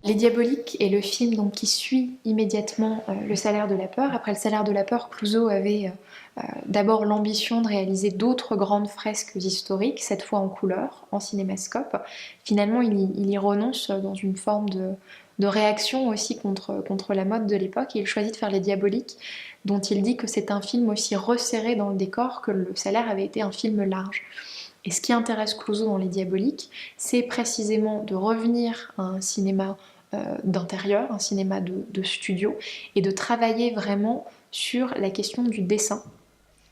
Les Diaboliques est le film donc, qui suit immédiatement Le Salaire de la peur. Après Le Salaire de la peur, Clouzot avait d'abord l'ambition de réaliser d'autres grandes fresques historiques, cette fois en couleur, en cinémascope. Finalement, il y renonce dans une forme de réaction aussi contre la mode de l'époque et il choisit de faire Les Diaboliques, dont il dit que c'est un film aussi resserré dans le décor que Le Salaire avait été un film large. Et ce qui intéresse Clouzot dans Les Diaboliques, c'est précisément de revenir à un cinéma d'intérieur, un cinéma de studio, et de travailler vraiment sur la question du dessin.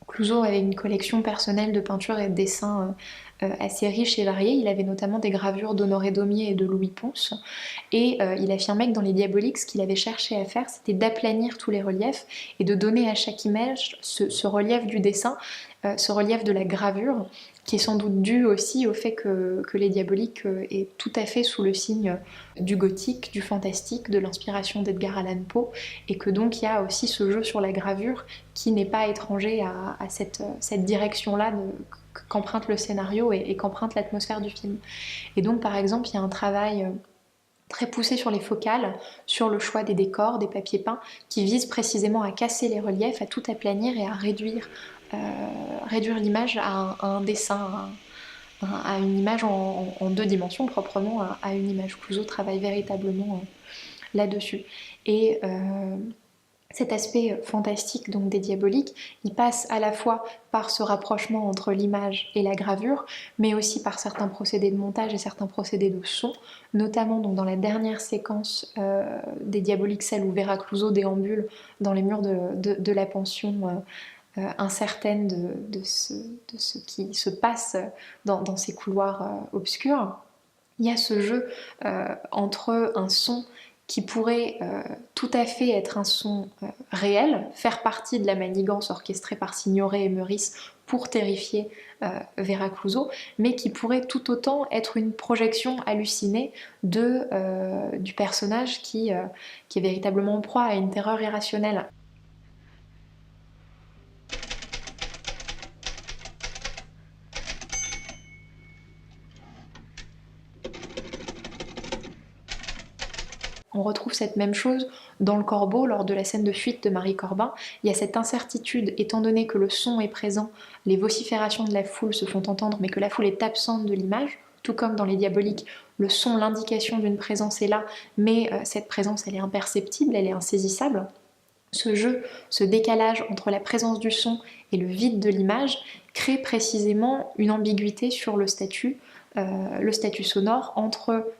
Clouzot avait une collection personnelle de peintures et de dessins assez riche et variée. Il avait notamment des gravures d'Honoré Daumier et de Louis Pons. Et il affirmait que dans Les Diaboliques, ce qu'il avait cherché à faire, c'était d'aplanir tous les reliefs et de donner à chaque image ce relief du dessin, ce relief de la gravure, qui est sans doute dû aussi au fait que Les Diaboliques est tout à fait sous le signe du gothique, du fantastique, de l'inspiration d'Edgar Allan Poe, et que donc il y a aussi ce jeu sur la gravure qui n'est pas étranger à cette direction-là qu'emprunte le scénario et qu'emprunte l'atmosphère du film. Et donc par exemple, il y a un travail très poussé sur les focales, sur le choix des décors, des papiers peints, qui vise précisément à casser les reliefs, à tout aplanir et à réduire l'image à un dessin, à une image en deux dimensions, proprement à une image. Clouzot travaille véritablement là-dessus. Et cet aspect fantastique donc des Diaboliques, il passe à la fois par ce rapprochement entre l'image et la gravure, mais aussi par certains procédés de montage et certains procédés de son, notamment donc dans la dernière séquence des Diaboliques, celle où Vera Clouzot déambule dans les murs de la pension incertaine de ce qui se passe dans ces couloirs obscurs. Il y a ce jeu entre un son qui pourrait tout à fait être un son réel, faire partie de la manigance orchestrée par Signoret et Meurice pour terrifier Vera Clouzot, mais qui pourrait tout autant être une projection hallucinée du personnage qui est véritablement en proie à une terreur irrationnelle. On retrouve cette même chose dans Le Corbeau, lors de la scène de fuite de Marie Corbin. Il y a cette incertitude, étant donné que le son est présent, les vociférations de la foule se font entendre, mais que la foule est absente de l'image, tout comme dans Les Diaboliques, le son, l'indication d'une présence est là, mais cette présence, elle est imperceptible, elle est insaisissable. Ce jeu, ce décalage entre la présence du son et le vide de l'image crée précisément une ambiguïté sur le statut sonore entre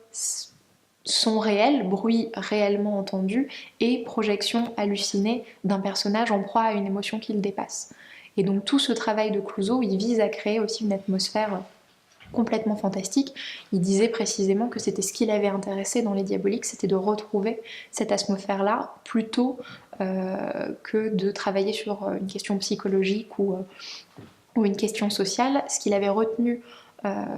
son réel, bruit réellement entendu, et projection hallucinée d'un personnage en proie à une émotion qui le dépasse. Et donc tout ce travail de Clouzot, il vise à créer aussi une atmosphère complètement fantastique. Il disait précisément que c'était ce qui l'avait intéressé dans Les Diaboliques, c'était de retrouver cette atmosphère-là plutôt que de travailler sur une question psychologique ou une question sociale. Ce qu'il avait retenu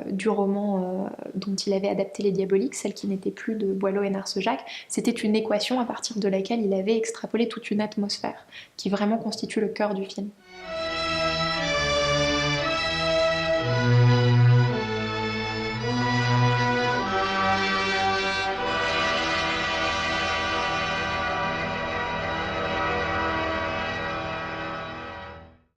du roman dont il avait adapté Les Diaboliques, celle qui n'était plus de Boileau et Narcejac, c'était une équation à partir de laquelle il avait extrapolé toute une atmosphère qui vraiment constitue le cœur du film.